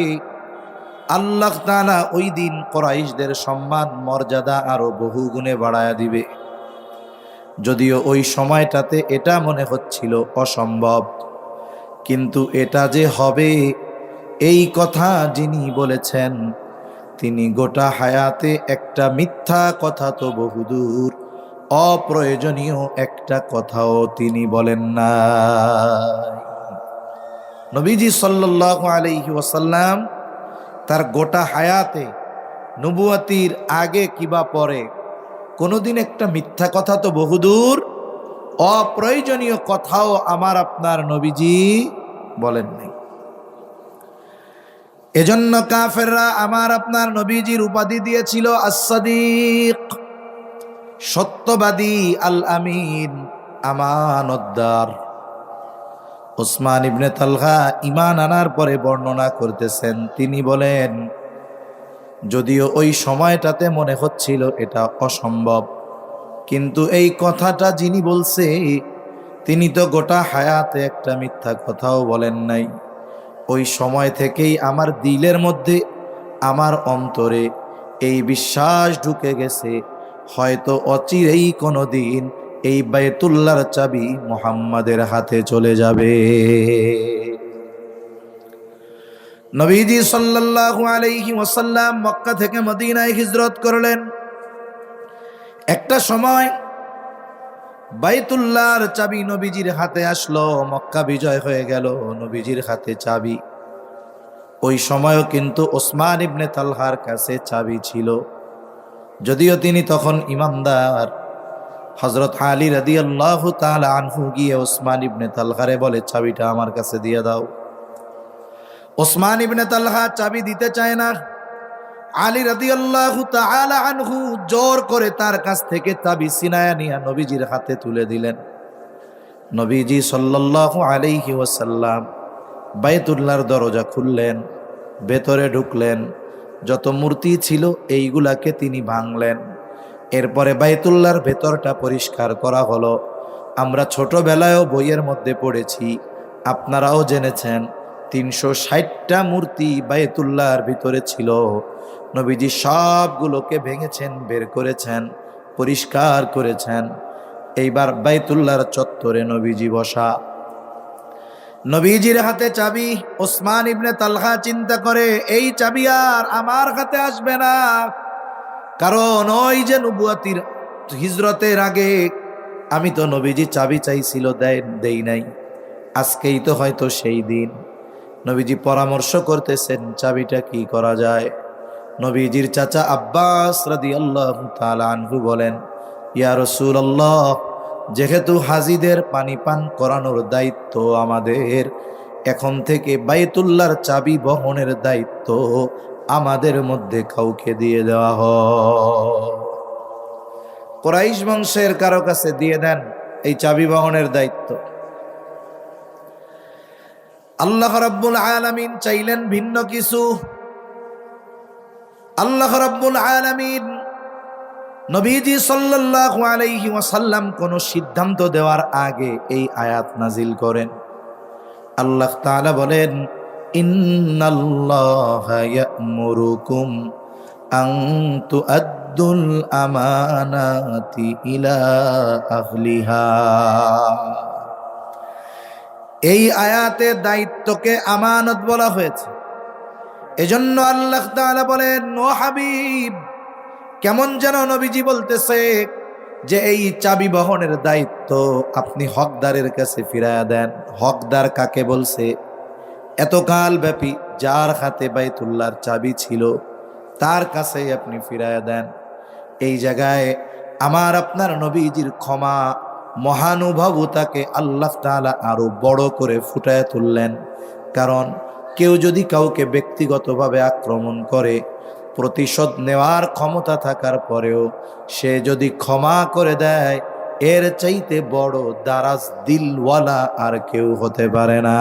আল্লাহ তাআলা ওই দিন কুরাইশদের সম্মান মর্যাদা আরো বহু গুণে বাড়ায়া দিবে। যদিও ওই সময়টাতে এটা মনে হচ্ছিল অসম্ভব, কিন্তু এটা যে হবে এই কথা যিনি বলেছেন, তিনি গোটা হায়াতে একটা মিথ্যা কথা তো বহুদূর, অপ্রয়োজনীয় একটা কথাও তিনি বলেন না। নবীজি সাল্লাল্লাহু আলাইহি ওয়াসাল্লাম তার গোটা হায়াতে, নবুয়তির আগে কিবা পরে, কোনোদিন একটা মিথ্যা কথা তো বহুদূর, অপ্রয়োজনীয় কথাও আমার আপনার নবীজি বলেন নাই। এজন্য কাফেররা আমার আপনার নবীজির উপাধি দিয়েছিল আস-সাদিক, সত্যবাদী, আল আমিন, আমানতদার। ওসমান ইবনে তালহা ঈমান আনার পরে বর্ণনা করতেছেন, তিনি বলেন, যদিও ওই সময়টাতে মনে হচ্ছিল এটা অসম্ভব, কিন্তু এই কথাটা যিনি বলছে, তিনি তো গোটা হায়াতে একটা মিথ্যা কথাও বলেন নাই। ওই সময় থেকেই আমার দিলের মধ্যে, আমার অন্তরে এই বিশ্বাস ঢুকে গেছে, হয়তো অচিরেই কোনো দিন এই বাইতুল্লাহর চাবি মুহাম্মাদের হাতে চলে যাবে। নবীজি সাল্লাল্লাহু আলাইহি ওয়াসাল্লাম মক্কা থেকে মদিনায় হিজরত করলেন। একটা সময় বাইতুল্লাহর চাবি নবীজির হাতে আসলো, মক্কা বিজয় হয়ে গেল, নবীজির হাতে চাবি। ওই সময়ও কিন্তু ওসমান ইবনে তালহার কাছে চাবি ছিল, যদিও তিনি তখন ইমানদার। হযরত আলী রাদিয়াল্লাহু তাআলা আনহু গিয়ে ওসমান ইবনে তালহারে বলে, চাবিটা আমার কাছে দিয়ে দাও। ওসমান ইবনে তালহা চাবি দিতে চায় না। আলী রাদিয়াল্লাহু তাআলা আনহু জোর করে তার কাছ থেকে চাবি ছিনায়া নিয়ে নবীজির হাতে তুলে দিলেন। নবীজি সাল্লাল্লাহু আলাইহি ওয়াসাল্লাম বাইতুল্লাহর দরজা খুললেন, ভেতরে ঢুকলেন, যত মূর্তি ছিল এইগুলাকে তিনি ভাঙলেন। এরপরে বাইতুল্লাহর ভেতরটা পরিষ্কার করা হলো। আমরা ছোটবেলায়ও বইয়ের মধ্যে পড়েছি, আপনারাও জেনেছেন, 360টা মূর্তি বাইতুল্লাহর ভিতরে ছিল। নবীজি সবগুলোকে ভেঙেছেন, বের করেছেন, পরিষ্কার করেছেন। এইবার বাইতুল্লাহর চত্বরে নবীজি বসা। নবীজির হাতে চাবি। ওসমান ইবনে তালহা চিন্তা করে, এই চাবি আর আমার হাতে আসবে না, কারণ ওই যে নবুয়তির হিজরতের আগে আমি তো নবীজি চাবি চাইছিল, দেই নাই, আজকেই তো হয়তো সেই দিন। নবীজি পরামর্শ করতেছেন চাবিটা কি করা যায়। নবীজির চাচা আব্বাস রাদিয়াল্লাহু তাআলা আনহু বলেন, ইয়া রাসূলুল্লাহ, যেহেতু হাজীদের পানি পান করানোর দায়িত্ব আমাদের, এখন থেকে বাইতুল্লাহর চাবি বহনের দায়িত্ব আমাদের মধ্যে কাউকে দিয়ে দেওয়া হয়। কুরাইশ বংশের কারো কাছে দিয়ে দেন এই চাবি বহনের দায়িত্ব। আল্লাহ রাব্বুল আলামিন চাইলেন ভিন্ন কিছু। আল্লাহ রাব্বুল আলামিন নবীজি সাল্লাল্লাহু আলাইহি ওয়াসাল্লাম কোন সিদ্ধান্ত দেওয়ার আগে এই আয়াত নাজিল করেন। আল্লাহ তাআলা বলেন, ইন্নাল্লাহা ইয়া'মুরুকুম আন তুআদ্দুল আমানাতি ইলা আহলিহা। এই আয়াতে দায়িত্বকে আমানত বলা হয়েছে। এজন্য আল্লাহ তাআলা বলেন, ও হাবিব, কেমন যেন নবীজি বলতেছে যে এই চাবি বহনের দায়িত্ব আপনি হকদারের কাছে ফিরায়া দেন। হকদার কাকে বলছে? এতকাল ব্যাপী যার হাতে বাইতুল্লাহর চাবি ছিল তার কাছেই আপনি ফিরায়া দেন। এই জায়গায় আমার আপনার নবীজির ক্ষমা মহানুভবতাকে আল্লাহ তাআলা আরো বড় করে ফুটায় তুললেন। কারণ কেউ যদি কাউকে ব্যক্তিগতভাবে আক্রমণ করে, প্রতিশোধ নেওয়ার ক্ষমতা থাকার পরেও সে যদি ক্ষমা করে দেয়, এর চাইতে বড় দারাজ দিলওয়ালা আর কেউ হতে পারে না।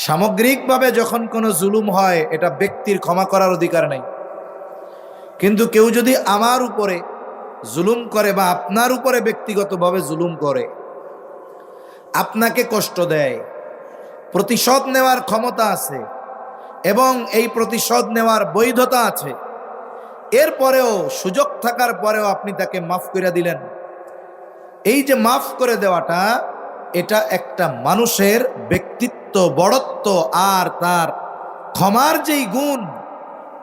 সামগ্রিকভাবে যখন কোনো জুলুম হয়, এটা ব্যক্তির ক্ষমা করার অধিকার নেই। কিন্তু কেউ যদি আমার উপরে জুলুম করে বা আপনার উপরে ব্যক্তিগতভাবে জুলুম করে, আপনাকে কষ্ট দেয়, প্রতিশোধ নেওয়ার ক্ষমতা আছে এবং এই প্রতিশোধ নেওয়ার বৈধতা আছে, এরপরেও সুযোগ থাকার পরেও আপনি তাকে মাফ করে দিলেন। এই যে মাফ করে দেওয়াটা, এটা একটা মানুষের ব্যক্তিত্ব, বড়ত্ব আর তার ক্ষমার যেই গুণ,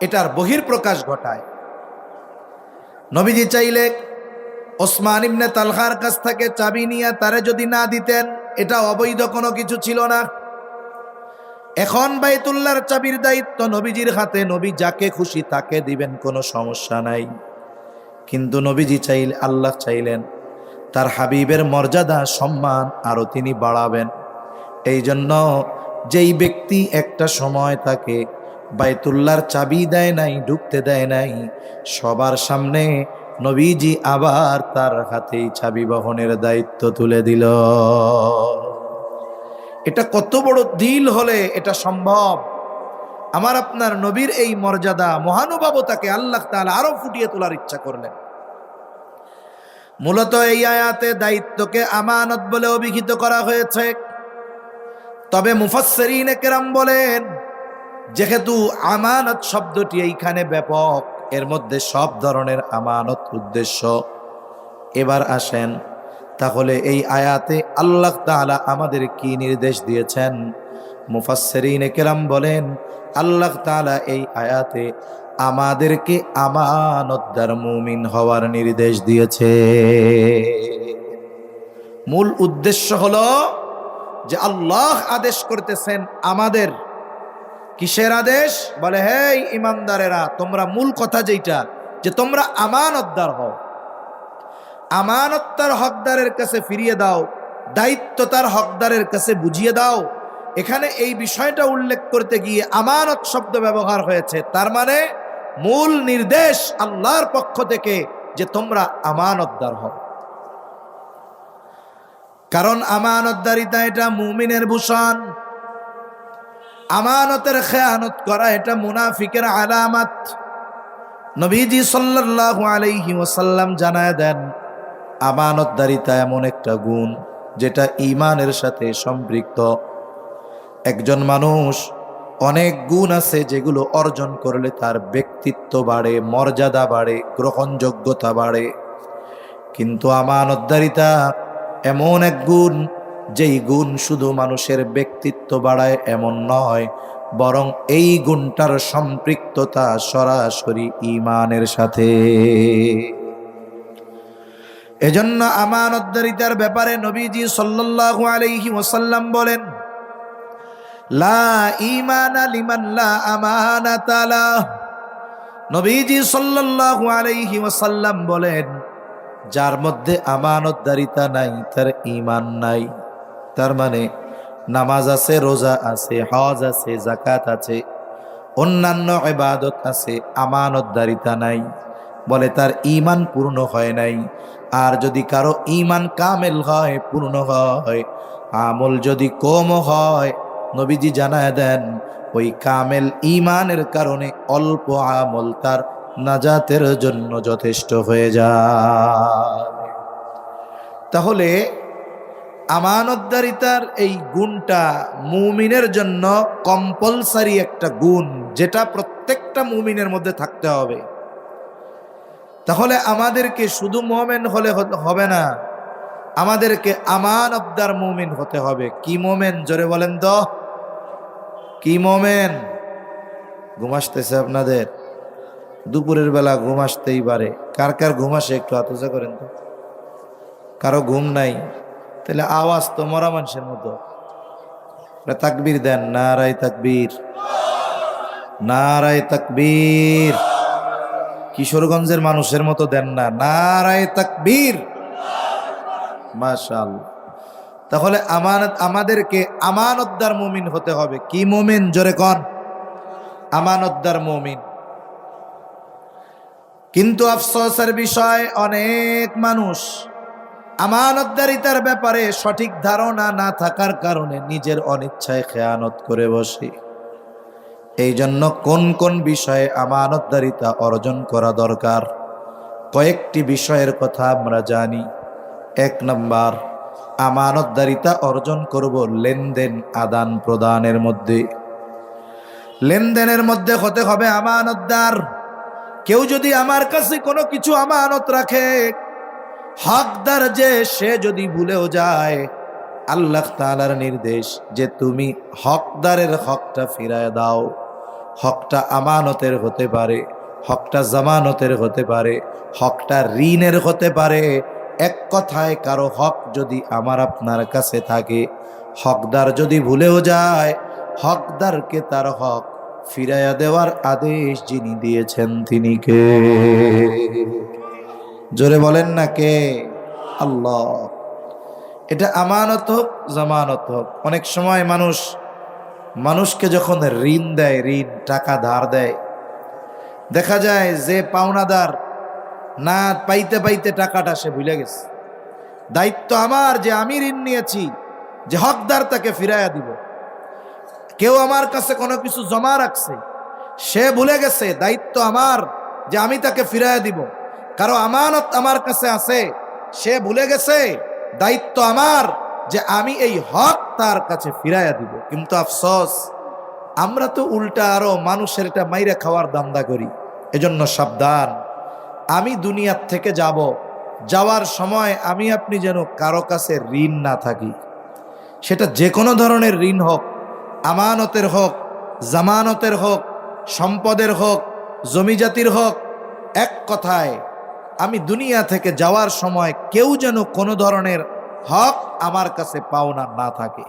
এটার বহির্প্রকাশ ঘটায়। নবীজি চাইলে ওসমান ইবনে তালহার কাছ থেকে চাবি নিয়ে তারে যদি না দিতেন, এটা অবৈধ কোনো কিছু ছিল না। এখন বাইতুল্লাহর চাবির দায়িত্ব নবীজির হাতে, নবী যাকে খুশি তাকে দিবেন, কোনো সমস্যা নাই। কিন্তু নবীজি চাইলে, আল্লাহ চাইলেন তার হাবিবের মর্যাদা সম্মান আরো তিনি বাড়াবেন। এই জন্য যেই ব্যক্তি একটা সময় তাকে বাইতুল্লাহর চাবি দেয় নাই, ঢুকতে দেয় নাই, সবার সামনে নবীজি আবার তার হাতেই চাবি বহনের দায়িত্ব তুলে দিল। এটা কত বড় দিল হলে এটা সম্ভব। আমার আপনার নবীর এই মর্যাদা, মহানুভবতাকে আল্লাহ তাআলা আরো ফুটিয়ে তোলার ইচ্ছা করলেন। মূলত এই আয়াতে দায়িত্বকে আমানত বলে অভিহিত করা হয়েছে। তবে মুফাসসিরিনে কেরাম বলেন, যেহেতু আমানত শব্দটি এইখানে ব্যাপক, এর মধ্যে সব ধরনের আমানত উদ্দেশ্য। এবার আসেন, তাহলে এই আয়াতে আল্লাহ তাআলা আমাদের কি নির্দেশ দিয়েছেন? মুফাসসিরিনে কেরাম বলেন, আল্লাহ তাআলা এই আয়াতে আমাদেরকে আমানতদার মুমিন হওয়ার নির্দেশ দিয়েছে। মূল উদ্দেশ্য হলো যে আল্লাহ আদেশ করতেছেন আমাদের। কিসের আদেশ? বলে, হে ঈমানদারেরা, তোমরা মূল কথা যেটা, যে তোমরা আমানতদার হও, আমানত তার হকদারের কাছে ফিরিয়ে দাও, দায়িত্ব তার হকদারের কাছে বুঝিয়ে দাও। এখানে এই বিষয়টা উল্লেখ করতে গিয়ে আমানত শব্দ ব্যবহার হয়েছে। তার মানে মূল নির্দেশ আল্লাহর পক্ষ থেকে যে তোমরা আমানতদার হও। কারণ আমানতদারিতা এটা মুমিনের ভূষণ। আমানতের খেয়ানত করা এটা মুনাফিকের আলামত। নবীজি সাল্লাল্লাহু আলাইহি ওয়াসাল্লাম জানায় দেন, আমানতদারিতা এমন একটা গুণ যেটা ঈমানের সাথে সম্পৃক্ত। একজন মানুষ, অনেক গুণ আছে যেগুলো অর্জন করলে তার ব্যক্তিত্ব বাড়ে, মর্যাদা বাড়ে, গ্রহণযোগ্যতা বাড়ে। কিন্তু আমানতদারিতা এমন এক গুণ, যেই গুণ শুধু মানুষের ব্যক্তিত্ব বাড়ায় এমন নয়, বরং এই গুণটার সম্পৃক্ততা সরাসরি ঈমানের সাথে। এজন্য আমানতদারিতার ব্যাপারে নবীজি সাল্লাল্লাহু আলাইহি ওয়াসাল্লাম বলেন, লা ঈমানা লিমান লা আমানাতা লাহ। নবীজি সাল্লাল্লাহু আলাইহি ওয়াসাল্লাম বলেন, যার মধ্যে আমানতদারিতা নাই তার ঈমান নাই। তার মানে নামাজ আছে, রোজা আছে, হজ আছে, যাকাত আছে, অন্যান্য ইবাদত আছে, আমানতদারিতা নাই, বলে তার ঈমান পূর্ণ হয় নাই। আর যদি কারো ঈমান কামেল হয়, পূর্ণ হয়, আমল যদি কম হয়, নবীজি জানায় দেন ওই কামেল ঈমানের কারণে অল্প আমল তার নাজাতের জন্য যথেষ্ট হয়ে যায়। তাহলে আমানতদারিতার এই গুণটা মুমিনের জন্য কম্পালসারি একটা গুণ, যেটা প্রত্যেকটা মুমিনের মধ্যে থাকতে হবে। তাহলে আমাদেরকে শুধু মুমিন হলে হবে না, আমাদেরকে আমানতদার মুমিন হতে হবে। কি মুমিন? জোরে বলেন তো, কি মুমিন? ঘুম আসতেছে আপনাদের? দুপুরের বেলা ঘুম আসতেই পারে। কার কার ঘুম আসে একটু হাত উঁচা করেন তো। কারো ঘুম নাই? তাহলে আওয়াজ তো মরা মানুষের মতো। তাকবীর দেন, নারায়ে তাকবীর, নারায়ে তাকবীর। কিশোরগঞ্জের মানুষের মতো দেন না, নারায়ে তাকবীর, মাশাআল্লাহ। তাহলে আমাদেরকে আমানতদার মুমিন হতে হবে। কি মুমিন? জোরে কন, আমানতদার মুমিন। কিন্তু আফসোসের বিষয়, অনেক মানুষ আমানতদারিতার ব্যাপারে সঠিক ধারণা না থাকার কারণে নিজের অনিচ্ছায় খেয়ানত করে বসে। এই জন্য কোন কোন বিষয়ে আমানতদারিতা অর্জন করা দরকার, কয়েকটি বিষয়ের কথা আমরা জানি। 1 নাম্বার, আমানতদারিতা অর্জন করব লেনদেন আদান প্রদানের মধ্যে। লেনদেনের মধ্যে হতে হবে আমানতদার। কেউ যদি আমার কাছে কোনো কিছু আমানত রাখে, হকদার যে সে যদি ভুলেও যায়, আল্লাহ তাআলার নির্দেশ যে তুমি হকদারের হকটা ফিরায় দাও। হকটা আমানতের হতে পারে, হকটা জামানতের হতে পারে, হকটা ঋণের হতে পারে। এক কথায় কারো হক যদি আমার আপনার কাছে থাকে, হকদার যদি ভুলেও যায়, হকদারকে তার হক ফিরাইয়া দেওয়ার আদেশ যিনি দিয়েছেন তিনি কে? জোরে বলেন না কে? আল্লাহ। এটা আমানত হোক, জামানত হোক। অনেক সময় মানুষকে যখন ঋণ দেয়, ঋণ টাকা ধার দেয়, দেখা যায় যে পাওনাদার না পাইতে পাইতে টাকাটা সে ভুলে গেছে। দায়িত্ব আমার যে আমি ঋণ নিয়েছি, যে হকদার তাকে ফিরাইয়া দিব। কেউ আমার কাছে কোনো কিছু জমা রাখছে, সে ভুলে গেছে দায়িত্ব আমার যে আমি তাকে ফিরাইয়া দিব। কারো আমানত আমার কাছে আছে, সে ভুলে গেছে দায়িত্ব আমার যে আমি এই হক তার কাছে ফিরাইয়া দিব। কিন্তু আফসোস, আমরা তো উল্টা আরো মানুষের এটা মাইরা খাওয়ার দান্দা করি। এজন্য সাবধান। আমি দুনিয়ার থেকে যাব, যাওয়ার সময় আমি আপনি যেন কারো কাছে ঋণ না থাকি। সেটা যে কোনো ধরনের ঋণ হোক, আমানতের হোক, জামানতের হোক, সম্পদের হোক, জমিজাতির হোক। এক কথায় আমি দুনিয়া থেকে যাওয়ার সময় কেউ যেন কোনো ধরনের হক আমার কাছে পাওনা না থাকে।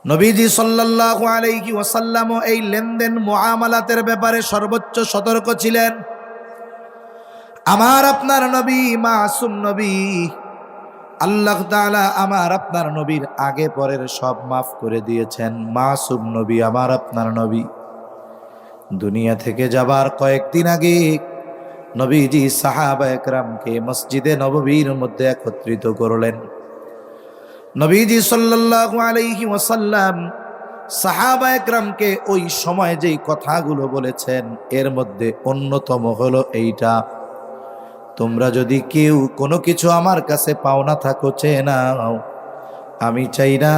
নবীজি সাল্লাল্লাহু আলাইহি ওয়াসাল্লাম এই লেনদেন মুআমালাতের ব্যাপারে সর্বোচ্চ সতর্ক ছিলেন। আমার আপনার নবী মাসুম নবী, আল্লাহ তাআলা আমার আপনার নবীর আগে পরের সব মাফ করে দিয়েছেন। মাসুম নবী, আমার আপনার নবী দুনিয়া থেকে যাবার কয়েকদিন আগে নবীজি সাহাবা একরামকে মসজিদে নববীর মধ্যে একত্রিত করলেন। নবীজি সাল্লাল্লাহু আলাইহি ওয়াসাল্লাম সাহাবা একরামকে ওই সময় যেই কথাগুলো বলেছেন, এর মধ্যে অন্যতম হলো এইটা, তোমরা যদি কেউ কোনো কিছু আমার কাছে পাওনা থাকো চেয়ে নাও। আমি চাই না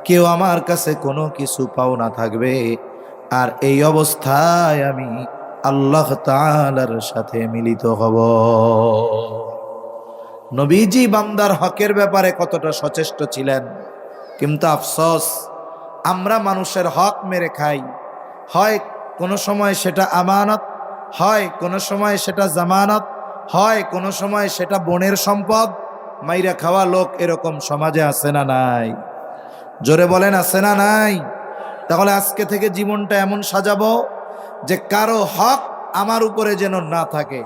কেউ আমার কাছে কোনো কিছু পাওনা থাকবে আর এই অবস্থায় আমি আল্লাহ তাআলার সাথে মিলিত হব। নবীজি বান্দার হকের ব্যাপারে কতটা সচেষ্ট ছিলেন। কিন্তু আফসোস, আমরা মানুষের হক মেরে খাই। হয় কোনো সময় সেটা আমানত, হয় কোনো সময় সেটা জামানত, হয় কোনো সময় সেটা বোনের সম্পদ। মাইরা খাওয়া লোক এরকম সমাজে আছে না নাই? জোরে বলেন, আছে না নাই? তাহলে আজকে থেকে জীবনটা এমন সাজাবো যে কারো হক আমার উপরে যেন না থাকে।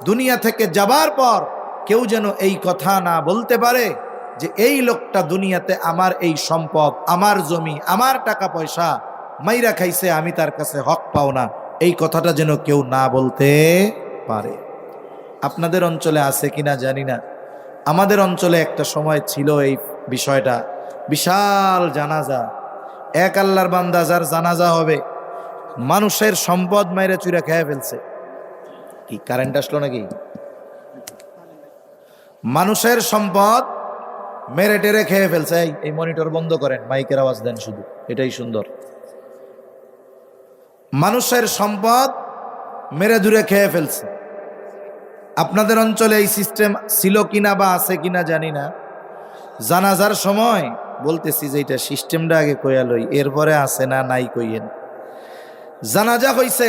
দুনিয়া থেকে যাবার পর কেউ যেন এই কথা না বলতে পারে যে এই লোকটা দুনিয়াতে আমার এই সম্পদ, আমার জমি, আমার টাকা পয়সা মাইরা খাইছে, আমি তার কাছে হক পাও না। এই কথাটা যেন কেউ না বলতে পারে। আপনাদের অঞ্চলে আছে কিনা জানি না, আমাদের অঞ্চলে একটা সময় ছিল এই বিষয়টা। বিশাল জানাজা, এক আল্লাহর বান্দা যার জানাজা হবে, মানুষের সম্পদ মাইরে চুরা খেয়ে ফেলছে। কি কারেন্ট আসলো নাকি? মানুষের সম্পদ মেরে টেরে খেয়ে ফেলছে। এই মনিটর বন্ধ করেন, মাইকের আওয়াজ দেন শুধু, এটাই সুন্দর। মানুষের সম্পদ মেরে দূরে খেয়ে ফেলছে। আপনাদের অঞ্চলে এই সিস্টেম ছিল কিনা বা আছে কিনা জানি না। জানাজার সময় বলতেছি যে এটা সিস্টেমটা আগে কইয়া লই, এরপরে আছে না নাই কইয়েন। জানাজা হইছে,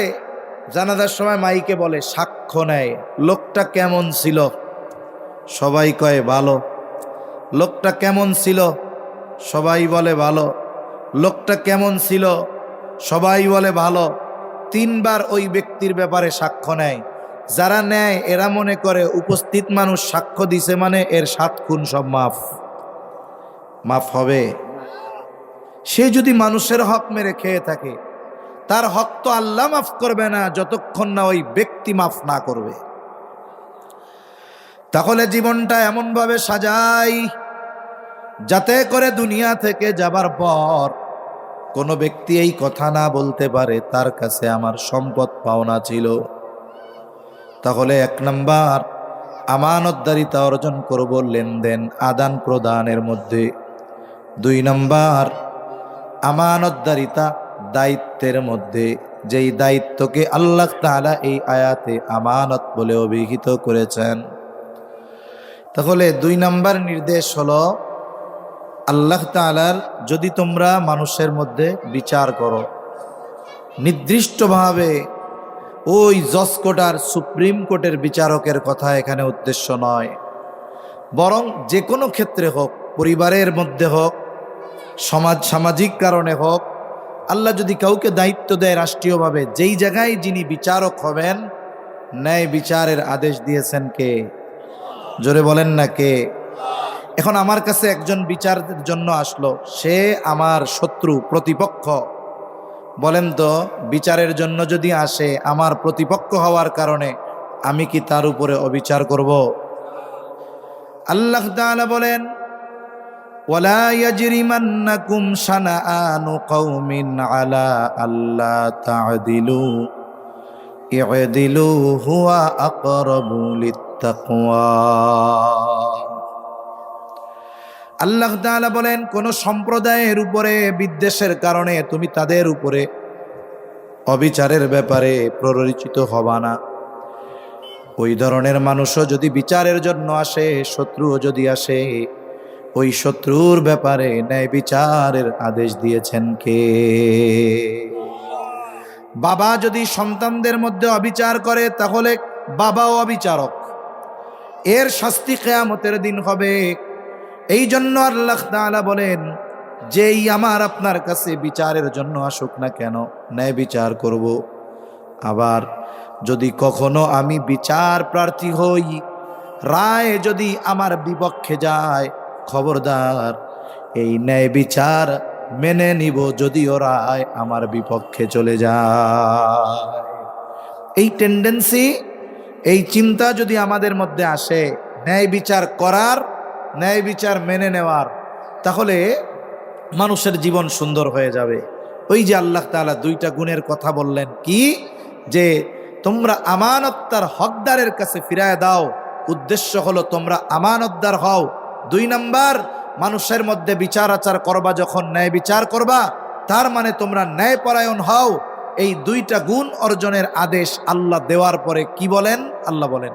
জানাজার সময় মাইকে বলে, সাক্ষ্য নেয়, লোকটা কেমন ছিল? সবাই কয় ভালো। লোকটা কেমন ছিল? সবাই বলে ভালো। লোকটা কেমন ছিল? সবাই বলে ভালো। 3 বার ওই ব্যক্তির ব্যাপারে সাক্ষ্য নেয়। যারা নেয় এরা মনে করে উপস্থিত মানুষ সাক্ষ্য দিছে মানে এর 7 খুন সব মাফ হবে। সে যদি মানুষের হক মেরে খেয়ে থাকে, তার হক তো আল্লাহ মাফ করবে না যতক্ষণ না ওই ব্যক্তি মাফ না করবে। তাহলে জীবনটা এমনভাবে সাজাই যাতে করে দুনিয়া থেকে যাবার পর কোনো ব্যক্তি এই কথা না বলতে পারে তার কাছে আমার সম্পদ পাওনা ছিল। তাহলে 1 নাম্বার আমানতদারিতা অর্জন করব লেনদেন আদান প্রদানের মধ্যে। 2 নাম্বার আমানতদারিতা দায়িত্বের মধ্যে, যেই দায়িত্বকে আল্লাহ তাআলা এই আয়াতে আমানত বলে অভিহিত করেছেন। তাহলে 2 নাম্বার নির্দেশ হলো আল্লাহ তাআলার যদি তোমরা মানুষের মধ্যে বিচার করো, নির্দিষ্টভাবে ওই জজ কোর্ট আর সুপ্রিম কোর্টের বিচারকের কথা এখানে উদ্দেশ্য নয়, বরং যে কোনো ক্ষেত্রে হোক, পরিবারের মধ্যে হোক, সামাজিক কারণে হোক, আল্লাহ যদি কাউকে দায়িত্ব দেয় রাষ্ট্রীয়ভাবে, যেই জায়গায় যিনি বিচারক হবেন, ন্যায় বিচারের আদেশ দিয়েছেন কে? জোরে বলেন না কে? এখন আমার কাছে একজন বিচারের জন্য আসলো, সে আমার শত্রু, প্রতিপক্ষ। বলেন তো, বিচারের জন্য যদি আসে আমার প্রতিপক্ষ হওয়ার কারণে আমি কি তার উপরে অবিচার করব? আল্লাহ তাআলা বলেন, ওয়ালা ইয়াজরিমান্নাকুম শানাআনু কওমিন আলা আল্লা তা'দিলু ই'দিলু হুয়া আকরাবু লিত্তাকওয়া। আল্লাহ তাআলা বলেন, কোন সম্প্রদায়ের উপরে বিদ্বেষের কারণে তুমি তাদের উপরে অবিচারের ব্যাপারে প্ররোচিত হবা না। ওই ধরনের মানুষও যদি বিচারের জন্য আসে, শত্রুও যদি আসে, ওই শত্রুর ব্যাপারে ন্যায় বিচারের আদেশ দিয়েছেন কে? বাবা যদি সন্তানদের মধ্যে অবিচার করে তাহলে বাবাও অবিচারক, এর শাস্তি কিয়ামতের দিন হবে। এই জন্য আল্লাহ তাআলা বলেন, যেই আমার আপনার কাছে বিচারের জন্য আসুক না কেন, ন্যায় বিচার করব। আবার যদি কখনো আমি বিচার প্রার্থী হই, রায় যদি আমার বিপক্ষে যায়, খবরদার এই ন্যায় বিচার মেনে নিব যদিও রায় আমার বিপক্ষে চলে যায়। এই টেন্ডেন্সি, এই চিন্তা যদি আমাদের মধ্যে আসে ন্যায় বিচার করার, ন্যায় বিচার মেনে নেওয়ার, তাহলে মানুষের জীবন সুন্দর হয়ে যাবে। ওই যে আল্লাহ তাআলা 2টা গুণের কথা বললেন, কি যে তোমরা আমানতদার হকদারের কাছে ফিরায় দাও, উদ্দেশ্য হলো তোমরা আমানতদার হও। 2 নাম্বার, মানুষের মধ্যে বিচার আচার করবা, যখন ন্যায় বিচার করবা তার মানে তোমরা ন্যায়পরায়ণ হও। এই 2টা গুণ অর্জনের আদেশ আল্লাহ দেওয়ার পরে কি বলেন? আল্লাহ বলেন,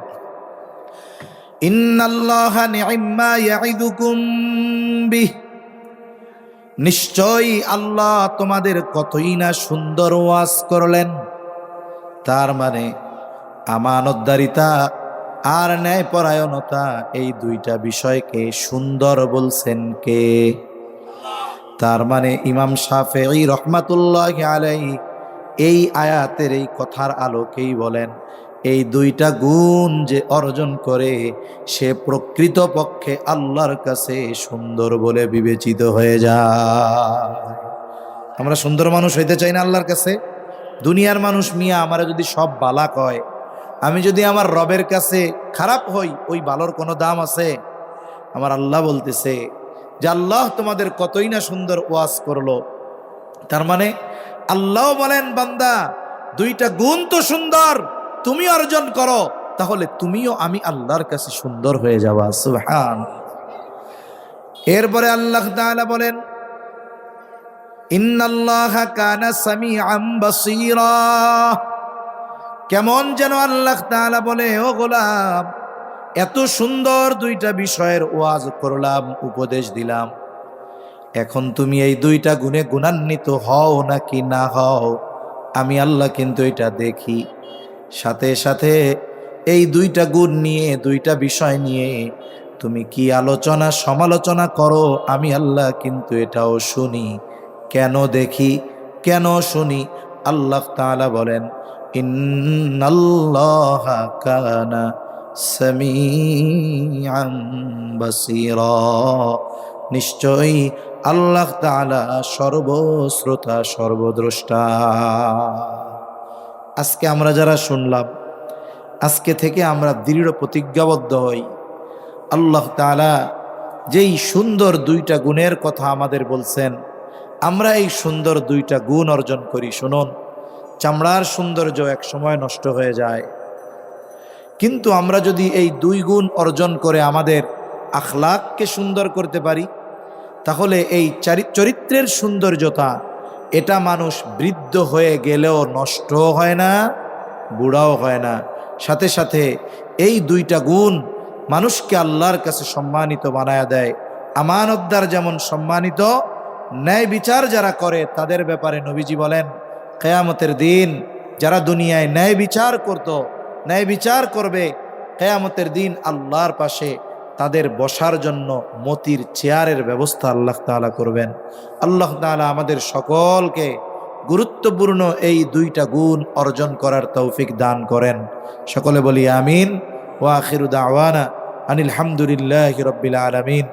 ইন্নাল্লাহা নি'ম্মা ইয়া'iদুকুম বিহ, নিশ্চয়ই আল্লাহ তোমাদের কতই না সুন্দর ওয়াজ করলেন। তার মানে আমানতদারিতা আর ন্যায়পরায়ণতা, এই 2টা বিষয়কে সুন্দর বলছেন কে? তার মানে ইমাম শাফিঈ রাহমাতুল্লাহি আলাইহি এই আয়াতের এই কথার আলোকেই বলেন, এই 2টা গুণ যে অর্জন করে সে প্রকৃতপক্ষে আল্লাহর কাছে সুন্দর বলে বিবেচিত হয়ে যায়। আমরা সুন্দর মানুষ হইতে চাই না আল্লাহর কাছে? দুনিয়ার মানুষ মিয়া আমারে যদি সব বালা কয়, আমি যদি আমার রবের কাছে খারাপ হই, ওই বালোর কোনো দাম আছে? আমার আল্লাহ বলতেছে যে আল্লাহ তোমাদের কতই না সুন্দর ওয়াজ করলো। তার মানে আল্লাহ বলেন, বান্দা 2টা গুণ তো সুন্দর, তুমি অর্জন করো, তাহলে তুমিও আমি আল্লাহর কাছে সুন্দর হয়ে যাবা। সুবহান। এরপরে আল্লাহ তাআলা বলেন, ইন্নাল্লাহা কানা সামিআম বাসীরা। কেমন যেন আল্লাহ তাআলা বলে, ও গোলাম, এত সুন্দর 2টা বিষয়ের ওয়াজ করলাম, উপদেশ দিলাম, এখন তুমি এই 2টা গুণে গুণান্বিত হও নাকি না হও, আমি আল্লাহ কিন্তু এটা দেখি। সাথে সাথে এই 2টা গুণ নিয়ে, 2টা বিষয় নিয়ে তুমি কি আলোচনা সমালোচনা করো, আমি আল্লাহ কিন্তু এটাও শুনি। কেন দেখি, কেন শুনি? আল্লাহ তাআলা বলেন, ইন্নাল্লাহা কানা সামিআন বাসীরা, নিশ্চয়ই আল্লাহ তাআলা সর্বশ্রোতা সর্বদ্রষ্টা। আজকে আমরা যারা শুনলাম, আজকে থেকে আমরা দৃঢ় প্রতিজ্ঞাবদ্ধ হই, আল্লাহ তাআলা যেই সুন্দর দুইটা গুণের কথা আমাদের বলছেন, আমরা এই সুন্দর দুইটা গুণ অর্জন করি। শুনুন, চামড়ার সৌন্দর্য এক সময় নষ্ট হয়ে যায়, কিন্তু আমরা যদি এই দুই গুণ অর্জন করে আমাদের আখলাককে সুন্দর করতে পারি, তাহলে এই চরিত্রের সৌন্দর্যতা, এটা মানুষ বৃদ্ধ হয়ে গেলেও নষ্ট হয় না, বুড়াও হয় না। সাথে সাথে এই দুইটা গুণ মানুষকে আল্লাহর কাছে সম্মানিত বানায়া দেয়। আমানতদার যেমন সম্মানিত, ন্যায় বিচার যারা করে তাদের ব্যাপারে নবীজি বলেন, কিয়ামতের দিন যারা দুনিয়ায় ন্যায় বিচার করত, ন্যায় বিচার করবে, কিয়ামতের দিন আল্লাহর পাশে তাদের বসার জন্য মতির চেয়ারের ব্যবস্থা আল্লাহ তাআলা করবেন। আল্লাহ তাআলা আমাদের সকলকে গুরুত্বপূর্ণ এই দুইটা গুণ অর্জন করার তৌফিক দান করেন। সকলে বলি আমিন। ওয়া আখিরু দাওয়ানা আনিল হামদুলিল্লাহি রাব্বিল আলামিন।